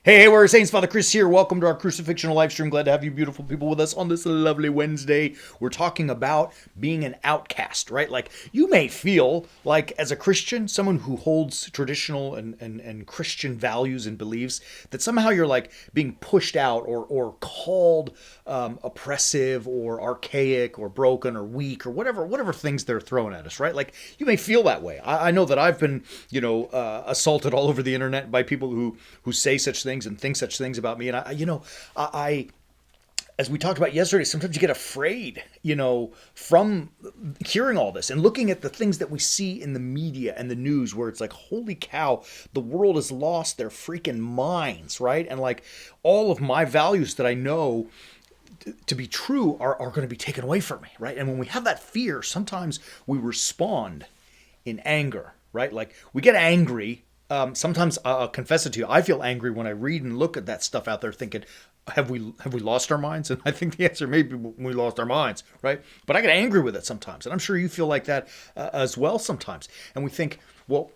Hey, we're Saints. Father Chris here. Welcome to our Crucifixional Lifestream. Glad to have you beautiful people with us on this lovely Wednesday. We're talking about being an outcast, right? Like, you may feel like, as a Christian, someone who holds traditional and Christian values and beliefs, that somehow you're like being pushed out or called oppressive or archaic or broken or weak or whatever things they're throwing at us, right? Like, you may feel that way. I know that I've been, assaulted all over the internet by people who say such things and think such things about me. And I, as we talked about yesterday, sometimes you get afraid, from hearing all this and looking at the things that we see in the media and the news where it's like, holy cow, the world has lost their freaking minds, right? And like all of my values that I know to be true are going to be taken away from me, right? And when we have that fear, sometimes we respond in anger, right? Like we get angry. Sometimes I'll confess it to you. I feel angry when I read and look at that stuff out there, thinking, "Have we lost our minds?" And I think the answer may be we lost our minds, right? But I get angry with it sometimes, and I'm sure you feel like that as well sometimes. And we think, well,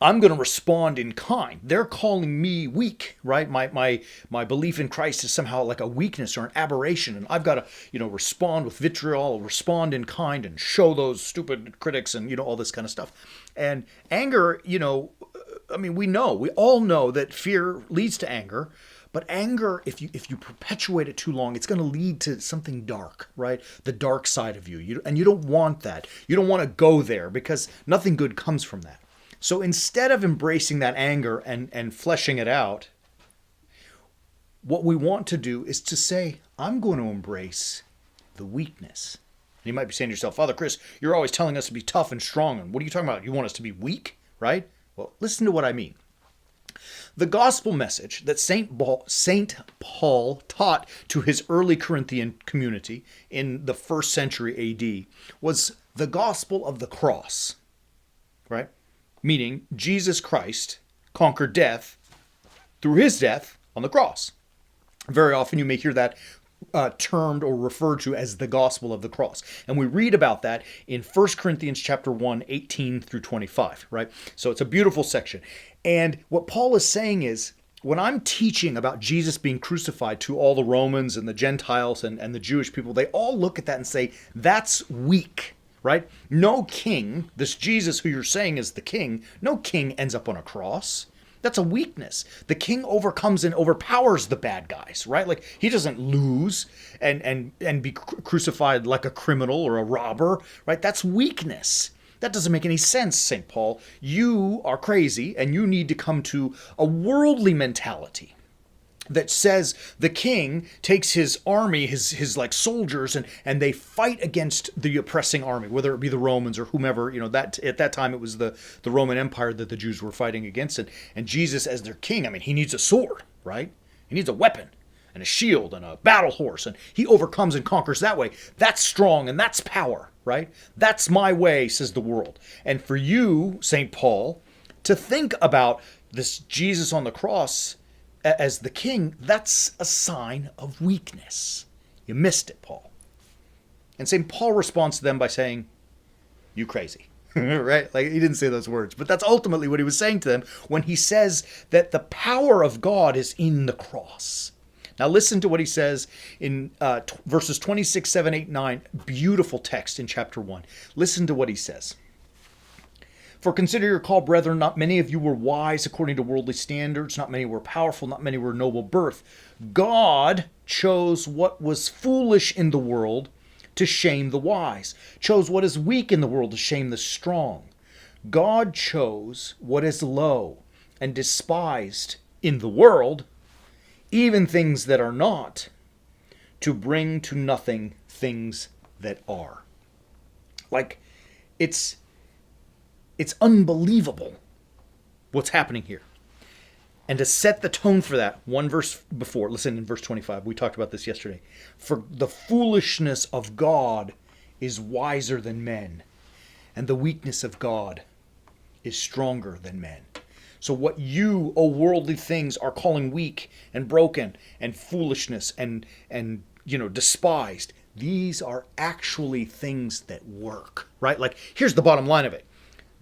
I'm going to respond in kind. They're calling me weak, right? My belief in Christ is somehow like a weakness or an aberration, and I've got to, respond with vitriol, respond in kind, and show those stupid critics, and all this kind of stuff. And anger, we all know that fear leads to anger. But anger, if you perpetuate it too long, it's going to lead to something dark, right? The dark side of you. And you don't want that. You don't want to go there because nothing good comes from that. So instead of embracing that anger and fleshing it out, what we want to do is to say, I'm going to embrace the weakness. And you might be saying to yourself, Father Chris, you're always telling us to be tough and strong. And what are you talking about? You want us to be weak, right? Well, listen to what I mean. The gospel message that St. Paul taught to his early Corinthian community in the 1st century AD was the gospel of the cross, right? Meaning Jesus Christ conquered death through his death on the cross. Very often you may hear that termed or referred to as the gospel of the cross. And we read about that in 1 Corinthians chapter 1, 18 through 25, right? So it's a beautiful section. And what Paul is saying is, when I'm teaching about Jesus being crucified to all the Romans and the Gentiles and the Jewish people, they all look at that and say, that's weak, right? No king, this Jesus who you're saying is the king, no king ends up on a cross. That's a weakness. The king overcomes and overpowers the bad guys, right? Like he doesn't lose and be crucified like a criminal or a robber, right? That's weakness. That doesn't make any sense, St. Paul. You are crazy and you need to come to a worldly mentality that says the king takes his army, his like soldiers, and they fight against the oppressing army, whether it be the Romans or whomever, that at that time it was the Roman Empire that the Jews were fighting against. And Jesus as their king, he needs a sword, right? He needs a weapon and a shield and a battle horse, and he overcomes and conquers that way. That's strong and that's power, right? That's my way, says the world. And for you, St. Paul, to think about this Jesus on the cross as the king, that's a sign of weakness. You missed it, Paul. And St. Paul responds to them by saying, you crazy, right? Like he didn't say those words, but that's ultimately what he was saying to them when he says that the power of God is in the cross. Now listen to what he says in verses 26, 7, 8, 9, beautiful text in chapter 1. Listen to what he says. For consider your call, brethren, not many of you were wise according to worldly standards, not many were powerful, not many were noble birth. God chose what was foolish in the world to shame the wise, chose what is weak in the world to shame the strong. God chose what is low and despised in the world, even things that are not, to bring to nothing things that are. Like, it's unbelievable what's happening here. And to set the tone for that, one verse before, listen in verse 25, we talked about this yesterday. For the foolishness of God is wiser than men, and the weakness of God is stronger than men. So what you, O worldly things, are calling weak and broken and foolishness and despised, these are actually things that work, right? Like, here's the bottom line of it.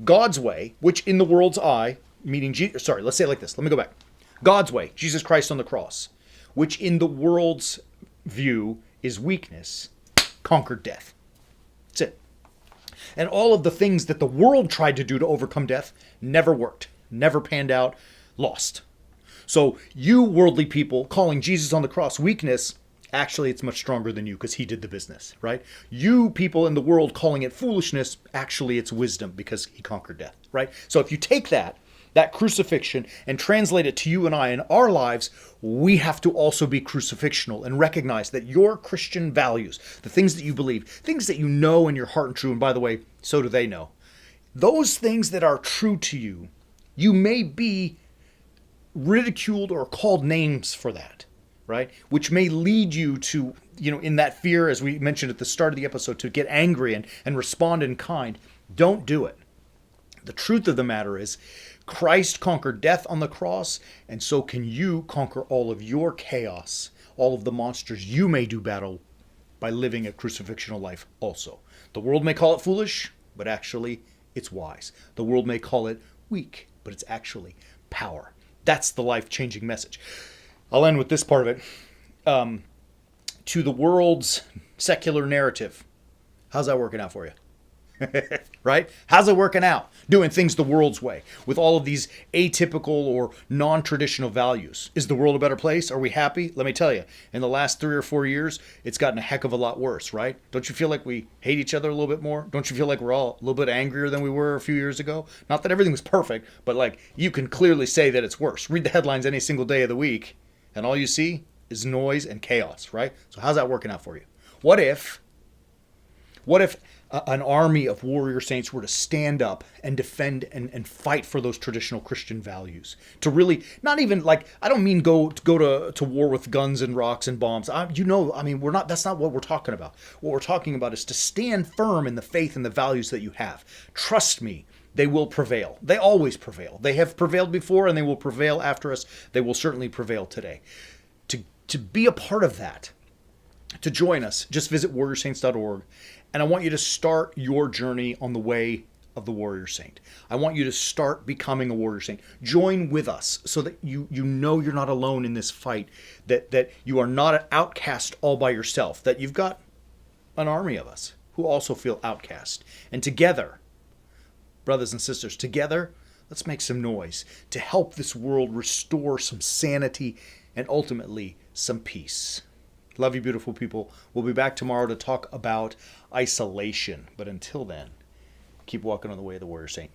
God's way, which in the world's eye, meaning Jesus, let's say it like this. Let me go back. God's way, Jesus Christ on the cross, which in the world's view is weakness, conquered death. That's it. And all of the things that the world tried to do to overcome death never worked, never panned out, lost. So you worldly people calling Jesus on the cross weakness, actually it's much stronger than you because he did the business, right? You people in the world calling it foolishness, actually it's wisdom because he conquered death, right? So if you take that crucifixion and translate it to you and I in our lives, we have to also be crucifixional and recognize that your Christian values, the things that you believe, things that you know in your heart and true, and by the way, so do they know, those things that are true to you, you may be ridiculed or called names for that, right? Which may lead you to, in that fear, as we mentioned at the start of the episode, to get angry and respond in kind. Don't do it. The truth of the matter is, Christ conquered death on the cross, and so can you conquer all of your chaos, all of the monsters you may do battle by living a crucifixional life also. The world may call it foolish, but actually it's wise. The world may call it weak, but it's actually power. That's the life-changing message. I'll end with this part of it. To the world's secular narrative, how's that working out for you? Right? How's it working out? Doing things the world's way with all of these atypical or non-traditional values. Is the world a better place? Are we happy? Let me tell you, in the last 3 or 4 years, it's gotten a heck of a lot worse, right? Don't you feel like we hate each other a little bit more? Don't you feel like we're all a little bit angrier than we were a few years ago? Not that everything was perfect, but like you can clearly say that it's worse. Read the headlines any single day of the week, and all you see is noise and chaos, right? So how's that working out for you? What if an army of warrior saints were to stand up and defend and fight for those traditional Christian values? To really, not even like, I don't mean go to war with guns and rocks and bombs. That's not what we're talking about. What we're talking about is to stand firm in the faith and the values that you have. Trust me, they will prevail. They always prevail. They have prevailed before and they will prevail after us. They will certainly prevail today. To be a part of that, to join us, just visit warriorsaints.org. And I want you to start your journey on the way of the warrior saint. I want you to start becoming a warrior saint. Join with us so that you know you're not alone in this fight, that you are not an outcast all by yourself, that you've got an army of us who also feel outcast. And together, brothers and sisters, together, let's make some noise to help this world restore some sanity and ultimately some peace. Love you, beautiful people. We'll be back tomorrow to talk about isolation. But until then, keep walking on the way of the warrior saint.